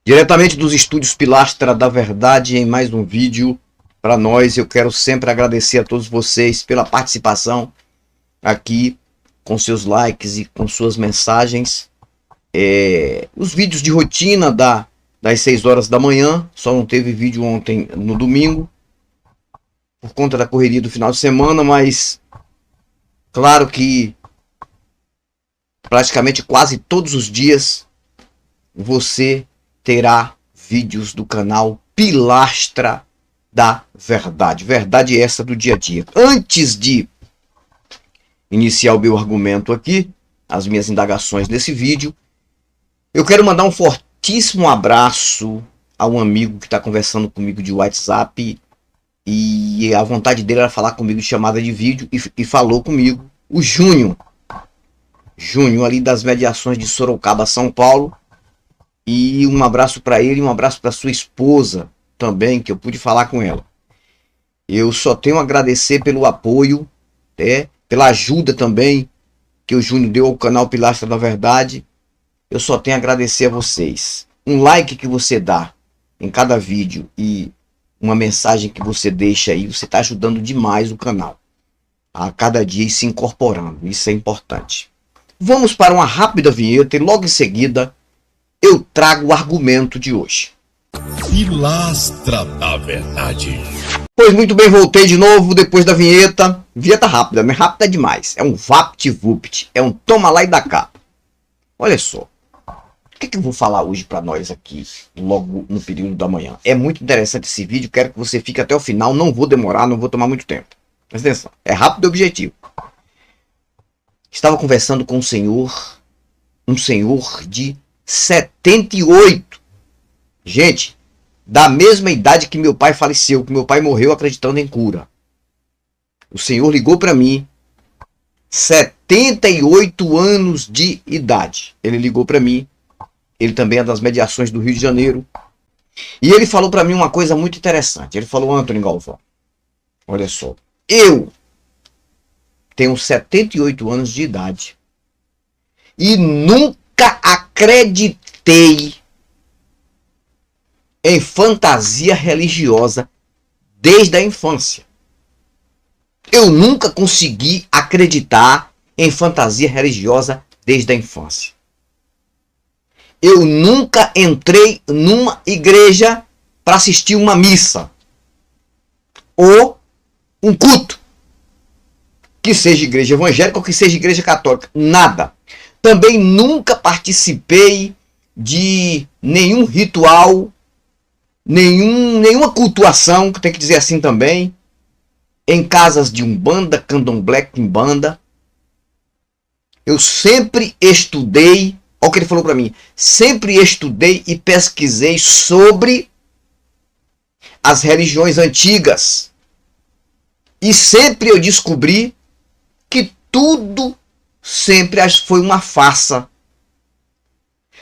Diretamente dos estúdios Pilastra da Verdade, em mais um vídeo para nós. Eu quero sempre agradecer a todos vocês pela participação aqui, com seus likes e com suas mensagens. Os vídeos de rotina das 6 horas da manhã, só não teve vídeo ontem no domingo, por conta da correria do final de semana, mas claro que praticamente quase todos os dias você terá vídeos do canal Pilastra da Verdade. Verdade essa do dia a dia. Antes de iniciar o meu argumento aqui, as minhas indagações nesse vídeo, eu quero mandar um fortíssimo abraço a um amigo que está conversando comigo de WhatsApp e a vontade dele era falar comigo de chamada de vídeo e falou comigo, o Júnior. Júnior ali das mediações de Sorocaba, São Paulo. E um abraço para ele e um abraço para sua esposa também, que eu pude falar com ela. Eu só tenho a agradecer pelo apoio, pela ajuda também que o Júnior deu ao canal Pilastra da Verdade. Eu só tenho a agradecer a vocês. Um like que você dá em cada vídeo e uma mensagem que você deixa aí, você está ajudando demais o canal a cada dia ir se incorporando. Isso é importante. Vamos para uma rápida vinheta e logo em seguida eu trago o argumento de hoje. Pilastra da Verdade. Pois muito bem, voltei de novo depois da vinheta. Vinheta rápida, mas rápida demais. É um vapt-vupt, é um toma lá e dá cá. Olha só, o que eu vou falar hoje para nós aqui, logo no período da manhã. É muito interessante esse vídeo, quero que você fique até o final, não vou demorar, não vou tomar muito tempo. Presta atenção, é rápido e objetivo. Estava conversando com um senhor de 78. Gente, da mesma idade que meu pai faleceu, que meu pai morreu acreditando em cura. O senhor ligou para mim, 78 anos de idade. Ele ligou para mim, ele também é das mediações do Rio de Janeiro. E ele falou para mim uma coisa muito interessante. Ele falou: Antônio Galvão, olha só, eu tenho 78 anos de idade e nunca acreditei em fantasia religiosa desde a infância. Eu nunca consegui acreditar em fantasia religiosa desde a infância. Eu nunca entrei numa igreja para assistir uma missa ou um culto, que seja igreja evangélica ou que seja igreja católica. Nada. Também nunca participei de nenhum ritual, nenhuma cultuação, que tem que dizer assim também, em casas de umbanda, candomblé, quimbanda. Eu sempre estudei, olha o que ele falou para mim, sempre estudei e pesquisei sobre as religiões antigas. E sempre eu descobri que tudo sempre foi uma farsa.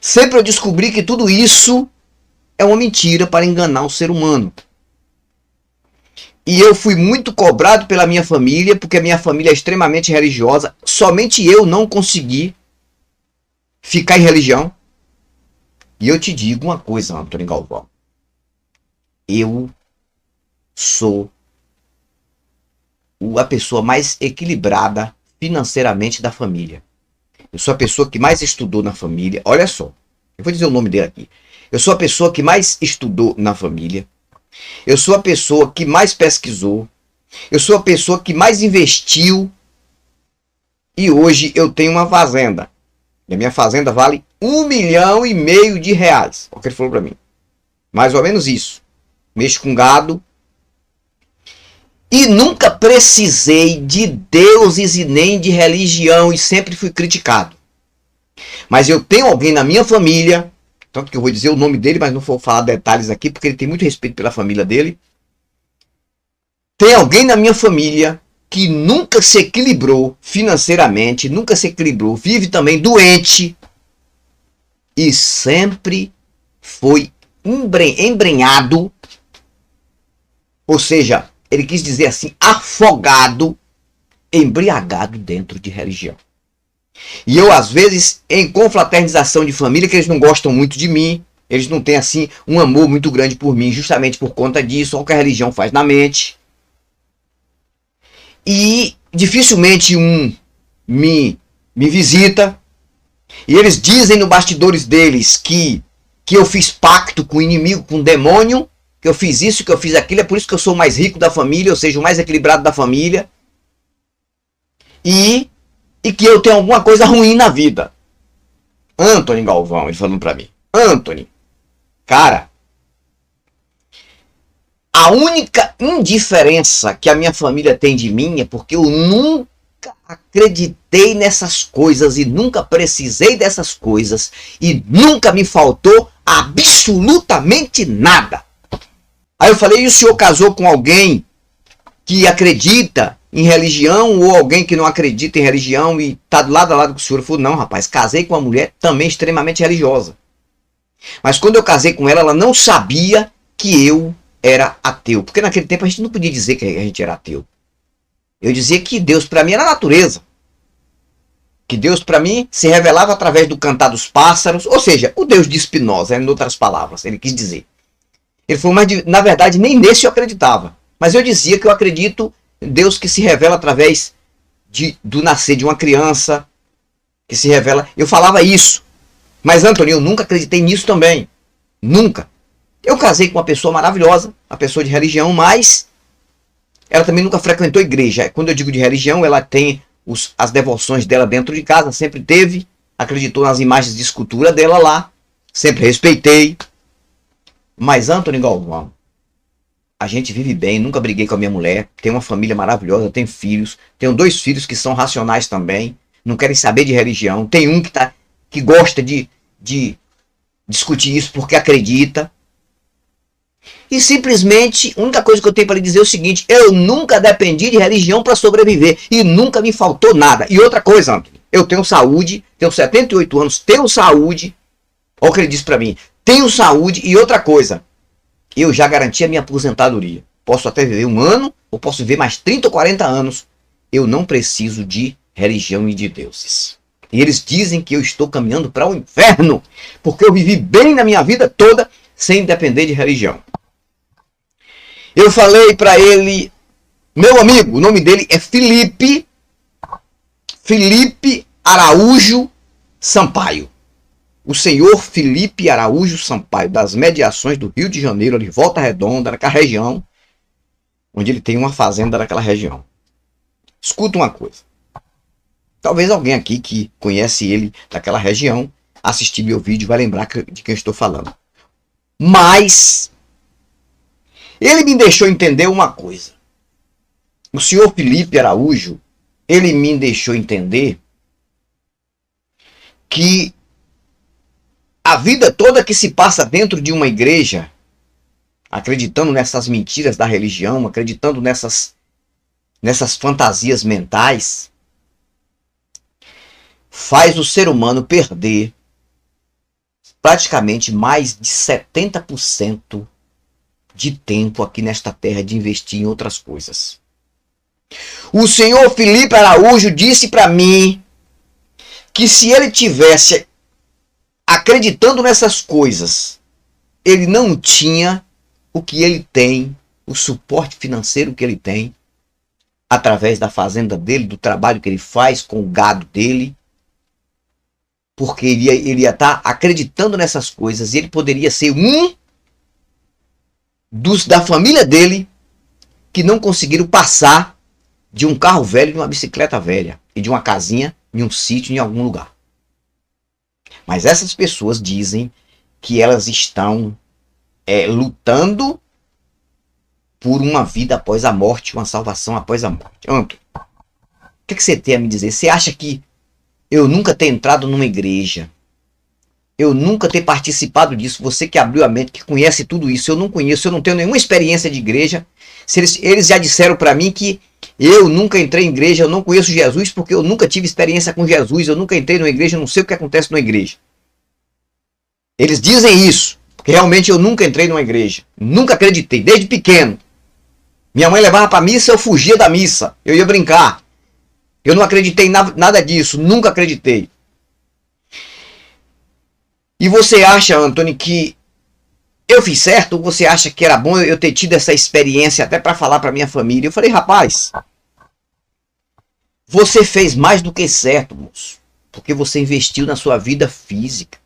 Sempre eu descobri que tudo isso é uma mentira para enganar o ser humano. E eu fui muito cobrado pela minha família, porque a minha família é extremamente religiosa. Somente eu não consegui ficar em religião. E eu te digo uma coisa, Antônio Galvão. Eu sou a pessoa mais equilibrada financeiramente da família. Eu sou a pessoa que mais estudou na família. Olha só, eu vou dizer o nome dele aqui. Eu sou a pessoa que mais estudou na família. Eu sou a pessoa que mais pesquisou. Eu sou a pessoa que mais investiu. E hoje eu tenho uma fazenda. E a minha fazenda vale R$1,5 milhão de reais. É o que ele falou para mim. Mais ou menos isso. Mexo com gado. E nunca precisei de deuses e nem de religião. E sempre fui criticado. Mas eu tenho alguém na minha família, tanto que eu vou dizer o nome dele, mas não vou falar detalhes aqui, porque ele tem muito respeito pela família dele. Tem alguém na minha família que nunca se equilibrou financeiramente, nunca se equilibrou, vive também doente e sempre foi embrenhado, ou seja, ele quis dizer assim, afogado, embriagado dentro de religião. E eu, às vezes, em confraternização de família, que eles não gostam muito de mim, Eles não têm assim um amor muito grande por mim, justamente por conta disso, olha o que a religião faz na mente. E dificilmente um me visita. E eles dizem no bastidores deles que eu fiz pacto com o inimigo, com o demônio, que eu fiz isso, que eu fiz aquilo, é por isso que eu sou o mais rico da família, ou seja, o mais equilibrado da família. E que eu tenho alguma coisa ruim na vida. Antony Galvão, ele falando pra mim. Antony, cara, a única indiferença que a minha família tem de mim é porque eu nunca acreditei nessas coisas e nunca precisei dessas coisas e nunca me faltou absolutamente nada. Aí eu falei, e o senhor casou com alguém que acredita em religião ou alguém que não acredita em religião e tá do lado a lado com o senhor? Eu falei, não, rapaz, casei com uma mulher também extremamente religiosa. Mas quando eu casei com ela, ela não sabia que eu era ateu. Porque naquele tempo a gente não podia dizer que a gente era ateu. Eu dizia que Deus para mim era a natureza. Que Deus para mim se revelava através do cantar dos pássaros. Ou seja, o Deus de Spinoza, em outras palavras, ele quis dizer. Ele falou, mas na verdade nem nesse eu acreditava. Mas eu dizia que eu acredito em Deus que se revela através do nascer de uma criança. Que se revela. Eu falava isso. Mas, Antônio, eu nunca acreditei nisso também. Nunca. Eu casei com uma pessoa maravilhosa, uma pessoa de religião, mas ela também nunca frequentou igreja. Quando eu digo de religião, ela tem as devoções dela dentro de casa, sempre teve, acreditou nas imagens de escultura dela lá, sempre respeitei. Mas, Antônio Galvão, a gente vive bem, nunca briguei com a minha mulher, tenho uma família maravilhosa, tenho filhos, tenho 2 filhos que são racionais também, não querem saber de religião, tem um que gosta de discutir isso porque acredita. E simplesmente, a única coisa que eu tenho para lhe dizer é o seguinte, eu nunca dependi de religião para sobreviver e nunca me faltou nada. E outra coisa, Antônio, eu tenho saúde, tenho 78 anos, tenho saúde, olha o que ele disse para mim, tenho saúde e outra coisa, eu já garanti a minha aposentadoria. Posso até viver 1 ano, ou posso viver mais 30 ou 40 anos, eu não preciso de religião e de deuses. E eles dizem que eu estou caminhando para o inferno, porque eu vivi bem na minha vida toda sem depender de religião. Eu falei para ele, meu amigo, o nome dele é Felipe Araújo Sampaio. O senhor Felipe Araújo Sampaio, das mediações do Rio de Janeiro, de Volta Redonda, naquela região, onde ele tem uma fazenda naquela região. Escuta uma coisa. Talvez alguém aqui que conhece ele daquela região, assistir meu vídeo, vai lembrar de quem eu estou falando. Mas ele me deixou entender uma coisa. O senhor Felipe Araújo, ele me deixou entender que a vida toda que se passa dentro de uma igreja, acreditando nessas mentiras da religião, acreditando nessas fantasias mentais, faz o ser humano perder praticamente mais de 70% de tempo aqui nesta terra de investir em outras coisas. O senhor Felipe Araújo disse para mim que se ele tivesse acreditando nessas coisas, ele não tinha o que ele tem, o suporte financeiro que ele tem, através da fazenda dele, do trabalho que ele faz com o gado dele, porque ele ia estar acreditando nessas coisas e ele poderia ser um da família dele que não conseguiram passar de um carro velho e de uma bicicleta velha e de uma casinha em um sítio em algum lugar. Mas essas pessoas dizem que elas estão lutando por uma vida após a morte, uma salvação após a morte. Antônio, o que você tem a me dizer? Você acha que eu nunca ter entrado numa igreja, eu nunca ter participado disso, você que abriu a mente, que conhece tudo isso, eu não conheço, eu não tenho nenhuma experiência de igreja, se eles já disseram para mim que eu nunca entrei em igreja, eu não conheço Jesus porque eu nunca tive experiência com Jesus, eu nunca entrei numa igreja, eu não sei o que acontece numa igreja. Eles dizem isso, porque realmente eu nunca entrei numa igreja, nunca acreditei, desde pequeno. Minha mãe levava para missa, eu fugia da missa, eu ia brincar. Eu não acreditei em nada disso, nunca acreditei. E você acha, Antônio, que eu fiz certo? Ou você acha que era bom eu ter tido essa experiência até para falar para minha família? Eu falei, rapaz, você fez mais do que certo, moço, porque você investiu na sua vida física.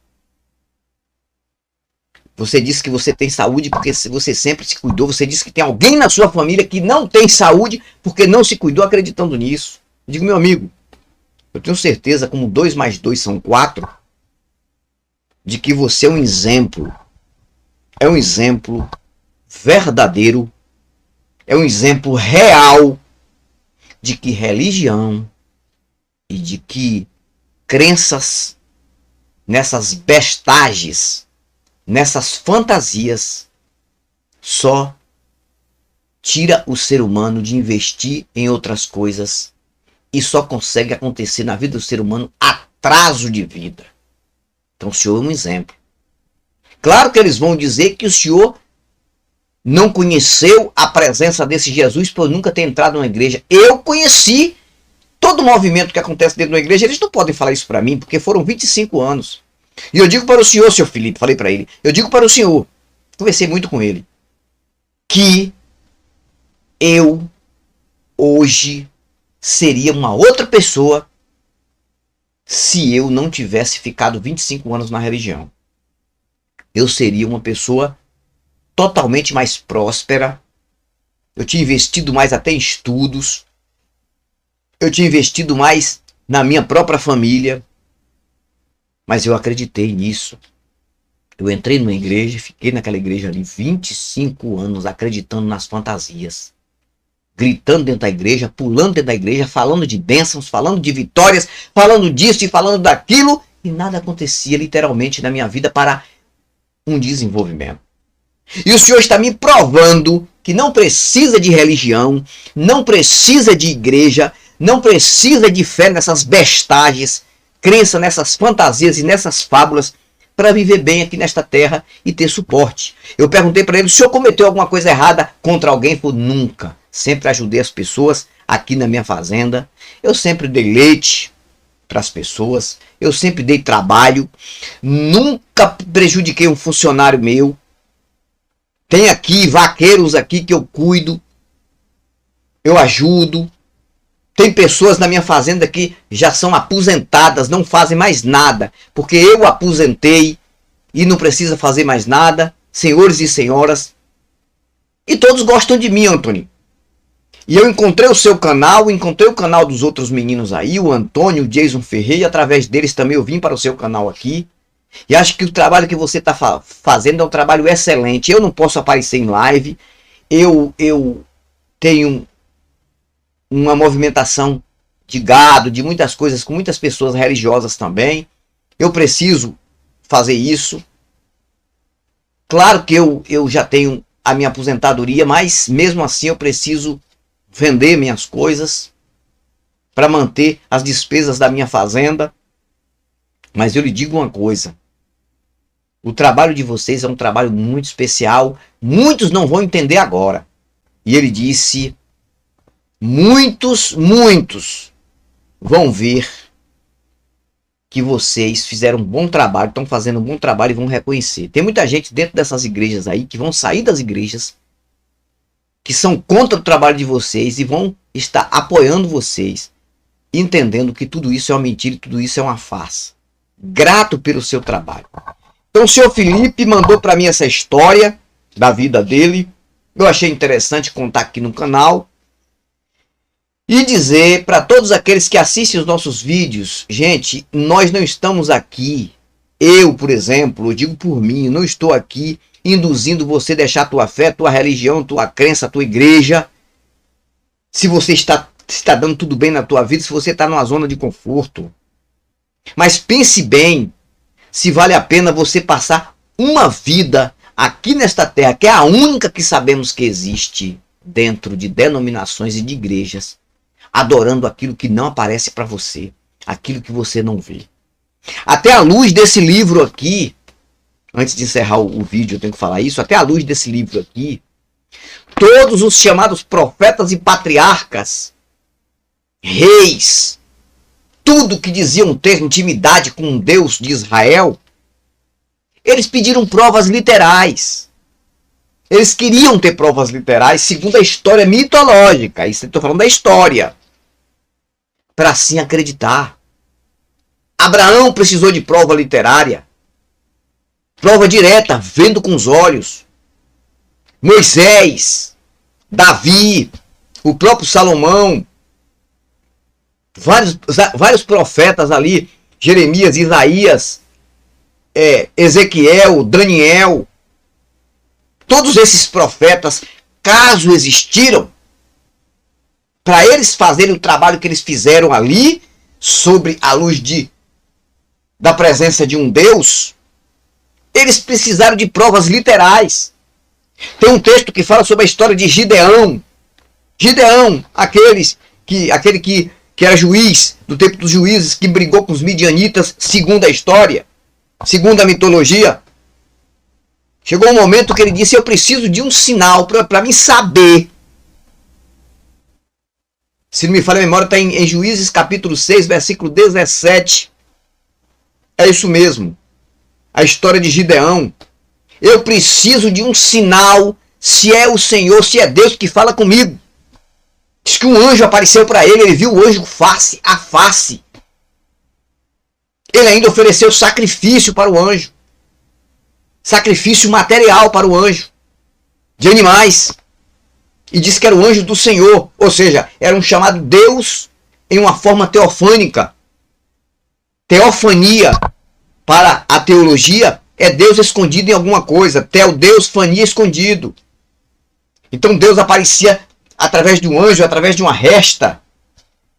Você disse que você tem saúde porque você sempre se cuidou. Você disse que tem alguém na sua família que não tem saúde porque não se cuidou acreditando nisso. Eu digo, meu amigo, eu tenho certeza, como 2 mais 2 são 4, de que você é um exemplo. É um exemplo verdadeiro. É um exemplo real de que religião e de que crenças nessas bestagens, nessas fantasias, só tira o ser humano de investir em outras coisas e só consegue acontecer na vida do ser humano atraso de vida. Então o senhor é um exemplo. Claro que eles vão dizer que o senhor não conheceu a presença desse Jesus por nunca ter entrado numa igreja. Eu conheci todo o movimento que acontece dentro da igreja. Eles não podem falar isso para mim, porque foram 25 anos. E eu digo para o senhor, seu Felipe, falei para ele, eu digo para o senhor, conversei muito com ele, que eu hoje seria uma outra pessoa se eu não tivesse ficado 25 anos na religião. Eu seria uma pessoa totalmente mais próspera, eu tinha investido mais até em estudos, eu tinha investido mais na minha própria família, mas eu acreditei nisso. Eu entrei numa igreja, fiquei naquela igreja ali 25 anos acreditando nas fantasias. Gritando dentro da igreja, pulando dentro da igreja, falando de bênçãos, falando de vitórias, falando disso e falando daquilo. E nada acontecia literalmente na minha vida para um desenvolvimento. E o Senhor está me provando que não precisa de religião, não precisa de igreja, não precisa de fé nessas bestagens, crença nessas fantasias e nessas fábulas para viver bem aqui nesta terra e ter suporte. Eu perguntei para ele, o senhor cometeu alguma coisa errada contra alguém? Ele falou, nunca. Sempre ajudei as pessoas aqui na minha fazenda. Eu sempre dei leite para as pessoas. Eu sempre dei trabalho. Nunca prejudiquei um funcionário meu. Tem aqui vaqueiros aqui que eu cuido. Eu ajudo. Tem pessoas na minha fazenda que já são aposentadas, não fazem mais nada, porque eu aposentei e não precisa fazer mais nada, senhores e senhoras. E todos gostam de mim, Antônio. E eu encontrei o seu canal, encontrei o canal dos outros meninos aí, o Antônio, o Jason Ferreira, e através deles também eu vim para o seu canal aqui. E acho que o trabalho que você está fazendo é um trabalho excelente. Eu não posso aparecer em live, eu tenho uma movimentação de gado, de muitas coisas, com muitas pessoas religiosas também. Eu preciso fazer isso. Claro que eu já tenho a minha aposentadoria, mas mesmo assim eu preciso vender minhas coisas para manter as despesas da minha fazenda. Mas eu lhe digo uma coisa, o trabalho de vocês é um trabalho muito especial, muitos não vão entender agora. E ele disse, muitos vão ver que vocês fizeram um bom trabalho, estão fazendo um bom trabalho e vão reconhecer. Tem muita gente dentro dessas igrejas aí que vão sair das igrejas, que são contra o trabalho de vocês e vão estar apoiando vocês, entendendo que tudo isso é uma mentira e tudo isso é uma farsa. Grato pelo seu trabalho. Então o senhor Felipe mandou para mim essa história da vida dele. Eu achei interessante contar aqui no canal. E dizer para todos aqueles que assistem os nossos vídeos, gente, nós não estamos aqui, eu, por exemplo, eu digo por mim, não estou aqui induzindo você a deixar a tua fé, tua religião, tua crença, tua igreja. Se você está dando tudo bem na tua vida, se você está numa zona de conforto. Mas pense bem se vale a pena você passar uma vida aqui nesta terra, que é a única que sabemos que existe dentro de denominações e de igrejas, adorando aquilo que não aparece para você, aquilo que você não vê. Até a luz desse livro aqui, antes de encerrar o vídeo eu tenho que falar isso, até a luz desse livro aqui, todos os chamados profetas e patriarcas, reis, tudo que diziam ter intimidade com o Deus de Israel, eles pediram provas literais. Eles queriam ter provas literais segundo a história mitológica. Isso eu estou falando da história. Para assim acreditar. Abraão precisou de prova literária. Prova direta, vendo com os olhos. Moisés, Davi, o próprio Salomão, vários profetas ali, Jeremias, Isaías, Ezequiel, Daniel, todos esses profetas, caso existiram, para eles fazerem o trabalho que eles fizeram ali, sobre a luz da presença de um Deus, eles precisaram de provas literais. Tem um texto que fala sobre a história de Gideão. Gideão, aquele que era juiz, do tempo dos juízes, que brigou com os midianitas, segundo a história, segundo a mitologia. Chegou um momento que ele disse, eu preciso de um sinal para mim saber. Se não me falha a memória, está em Juízes capítulo 6, versículo 17. É isso mesmo. A história de Gideão. Eu preciso de um sinal, se é o Senhor, se é Deus que fala comigo. Diz que um anjo apareceu para ele, ele viu o anjo face a face. Ele ainda ofereceu sacrifício para o anjo. Sacrifício material para o anjo. De animais. E disse que era o anjo do Senhor. Ou seja, era um chamado Deus em uma forma teofânica. Teofania, para a teologia, é Deus escondido em alguma coisa. Deus, fania, escondido. Então Deus aparecia através de um anjo, através de uma resta,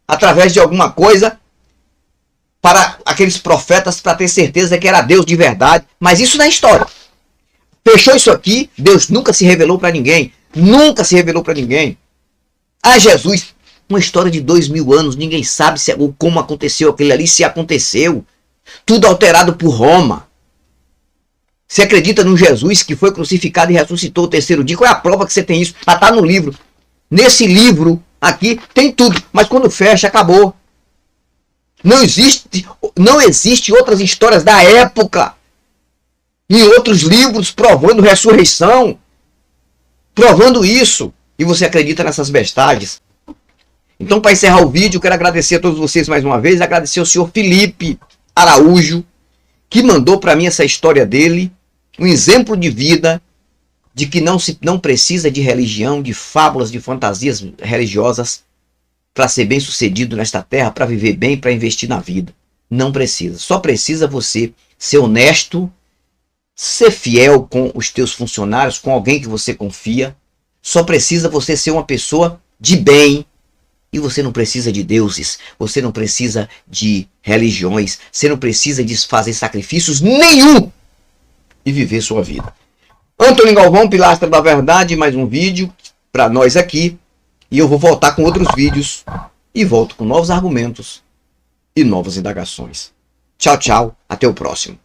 através de alguma coisa, para aqueles profetas, para ter certeza que era Deus de verdade. Mas isso na história. Fechou isso aqui, Deus nunca se revelou para ninguém. Nunca se revelou para ninguém. Ah, Jesus, uma história de 2000 anos, ninguém sabe como aconteceu aquele ali, se aconteceu. Tudo alterado por Roma. Você acredita num Jesus que foi crucificado e ressuscitou o terceiro dia? Qual é a prova que você tem isso? Ah, tá no livro. Nesse livro aqui tem tudo, mas quando fecha, acabou. Não existe outras histórias da época, em outros livros, provando ressurreição, provando isso. E você acredita nessas bestagens? Então, para encerrar o vídeo, eu quero agradecer a todos vocês mais uma vez, agradecer ao senhor Felipe Araújo, que mandou para mim essa história dele, um exemplo de vida, de que não precisa de religião, de fábulas, de fantasias religiosas para ser bem sucedido nesta terra, para viver bem, para investir na vida. Não precisa. Só precisa você ser honesto, ser fiel com os teus funcionários, com alguém que você confia. Só precisa você ser uma pessoa de bem. E você não precisa de deuses, você não precisa de religiões, você não precisa de fazer sacrifícios nenhum e viver sua vida. Antônio Galvão, Pilastra da Verdade, mais um vídeo para nós aqui. E eu vou voltar com outros vídeos e volto com novos argumentos e novas indagações. Tchau, tchau. Até o próximo.